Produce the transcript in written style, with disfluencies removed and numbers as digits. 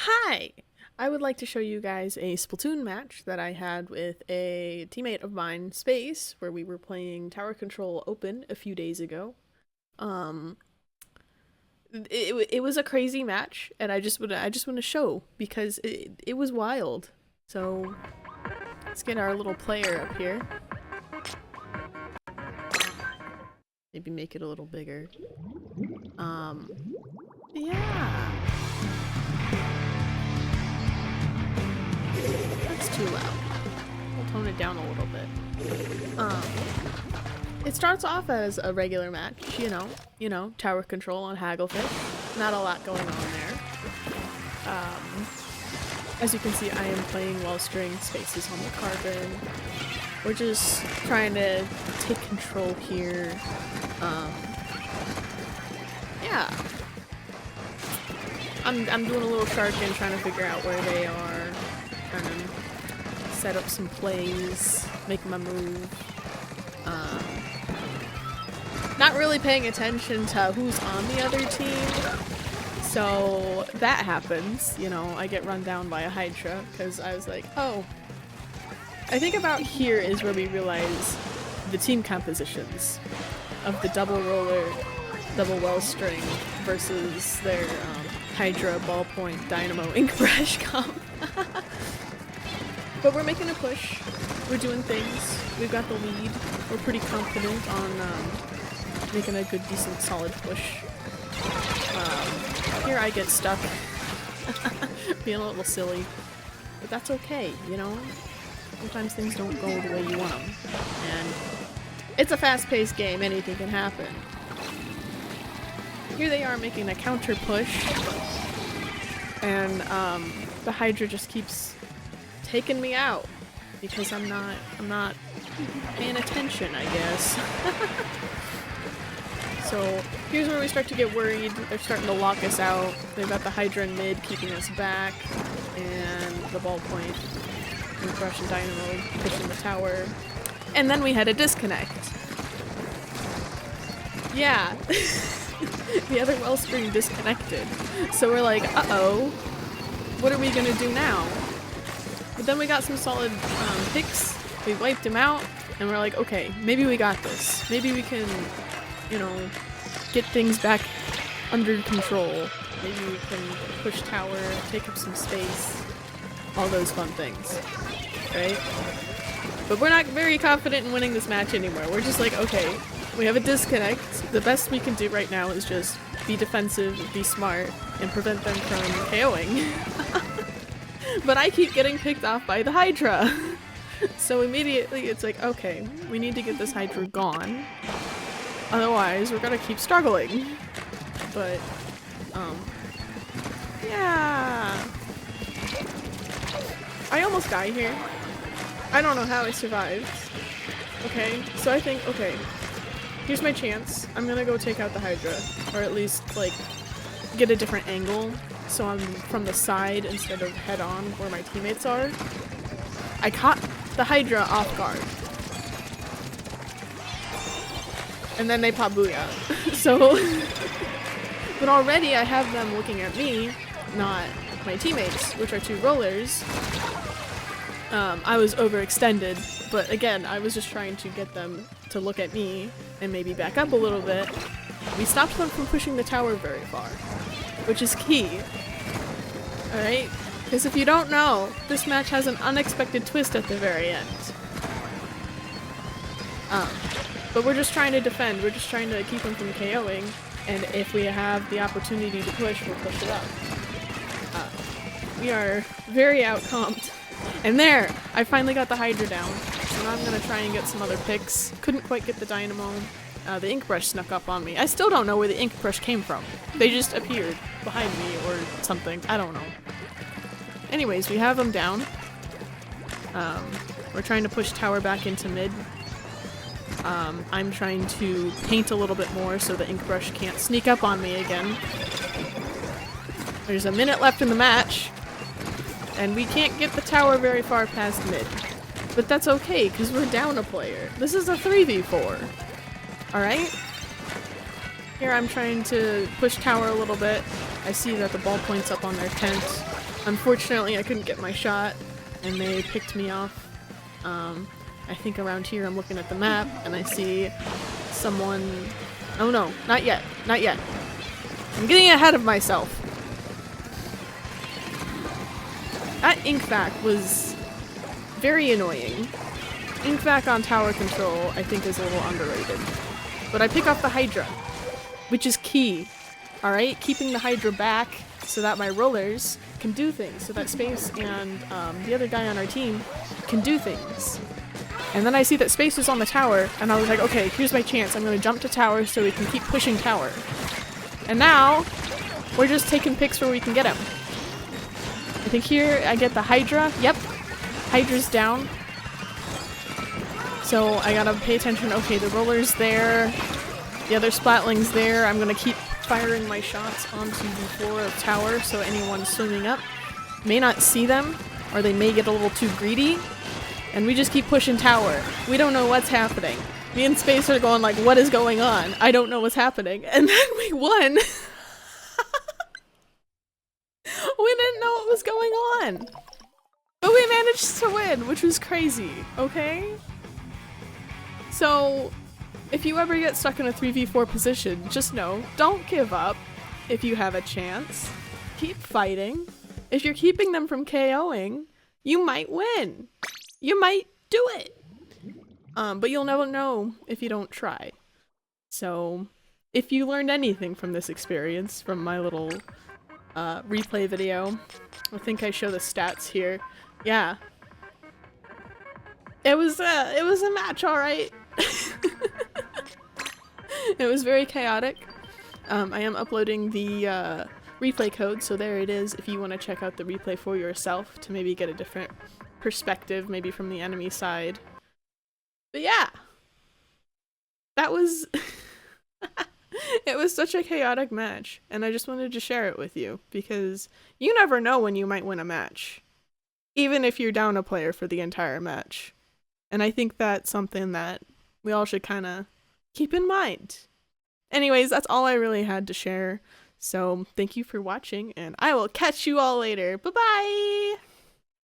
Hi! I would like to show you guys a Splatoon match that I had with a teammate of mine, Space, where we were playing Tower Control Open a few days ago. Um, it was a crazy match, and I just want to show because it was wild. So let's get our little player up here. Maybe make it a little bigger. Um, yeah. That's too loud. We'll tone it down a little bit. It starts off as a regular match, tower control on Hagglefish. Not a lot going on there. As you can see, I am playing Wellstring, Spaces on the Carbon. We're just trying to take control here. Yeah. I'm doing a little sharking, trying to figure out where they are. Trying to set up some plays, make my move. Not really paying attention to who's on the other team. So that happens, I get run down by a Hydra because I was like, oh. I think about here is where we realize the team compositions of the double roller, double Wellstring versus their Hydra, Ballpoint, Dynamo, Ink Brush comp. But we're making a push. We're doing things. We've got the lead. We're pretty confident on making a good, decent, solid push. Here I get stuck. Being a little silly. But that's okay, Sometimes things don't go the way you want them. And it's a fast-paced game. Anything can happen. Here they are making a counter push. And the Hydra just keeps taking me out. Because I'm not paying attention, I guess. So here's where we start to get worried. They're starting to lock us out. They've got the Hydra in mid keeping us back, and the Ballpoint, and Brush and Dynamo pushing the tower. And then we had a disconnect. Yeah. The other Wellspring disconnected. So we're like, uh-oh, what are we gonna do now? But then we got some solid picks. We wiped him out, and we're like, okay, maybe we got this. Maybe we can, get things back under control. Maybe we can push tower, take up some space, all those fun things, right? But we're not very confident in winning this match anymore. We're just like, okay, we have a disconnect. The best we can do right now is just be defensive, be smart, and prevent them from KOing. But I keep getting picked off by the Hydra. So immediately it's like, okay, we need to get this Hydra gone. Otherwise, we're gonna keep struggling. But, yeah. I almost die here. I don't know how I survived. Okay, so I think, okay, here's my chance. I'm gonna go take out the Hydra. Or at least, get a different angle. So I'm from the side instead of head on where my teammates are. I caught the Hydra off guard. And then they pop Booyah. So, but already I have them looking at me, not my teammates, which are two rollers. I was overextended, but again, I was just trying to get them to look at me and maybe back up a little bit. We stopped them from pushing the tower very far, which is key. Alright? Because if you don't know, this match has an unexpected twist at the very end. But we're just trying to defend, we're just trying to keep them from KOing, and if we have the opportunity to push, we'll push it up. We are very outcomped. And there! I finally got the Hydra down. So now I'm gonna try and get some other picks. Couldn't quite get the Dynamo. The Ink Brush snuck up on me. I still don't know where the Ink Brush came from. They just appeared behind me or something. I don't know. Anyways, we have them down. We're trying to push tower back into mid. I'm trying to paint a little bit more so the Ink Brush can't sneak up on me again. There's a minute left in the match, and we can't get the tower very far past mid. But that's okay, because we're down a player. This is a 3v4. Alright? Here I'm trying to push tower a little bit. I see that the ballpoint's up on their tent. Unfortunately, I couldn't get my shot, and they picked me off. I think around here I'm looking at the map, and I see someone... Oh no, not yet, not yet. I'm getting ahead of myself. That Inkvac was very annoying. Inkvac on tower control, I think, is a little underrated. But I pick off the Hydra, which is key. Alright, keeping the Hydra back so that my rollers can do things, so that Space and the other guy on our team can do things. And then I see that Space was on the tower, and I was like, okay, here's my chance. I'm gonna jump to tower so we can keep pushing tower. And now, we're just taking picks where we can get him. I think here I get the Hydra. Yep, Hydra's down. So I gotta pay attention. Okay, the roller's there. The other Splatling's there. I'm gonna keep firing my shots onto the floor of tower so anyone swimming up may not see them, or they may get a little too greedy. And we just keep pushing tower. We don't know what's happening. Me and Space are going like, what is going on? I don't know what's happening. And then we won! We didn't know what was going on! But we managed to win, which was crazy, okay? So, if you ever get stuck in a 3v4 position, just know, don't give up if you have a chance. Keep fighting. If you're keeping them from KOing, you might win. You might do it. But you'll never know if you don't try. So, if you learned anything from this experience, from my little replay video, I think I show the stats here. Yeah. It was a match, alright. It was very chaotic. I am uploading the replay code, so there it is if you want to check out the replay for yourself to maybe get a different perspective, maybe from the enemy side. But yeah, that was it was such a chaotic match, and I just wanted to share it with you because you never know when you might win a match, even if you're down a player for the entire match. And I think that's something that we all should kind of keep in mind. Anyways, that's all I really had to share. So thank you for watching, and I will catch you all later. Bye-bye!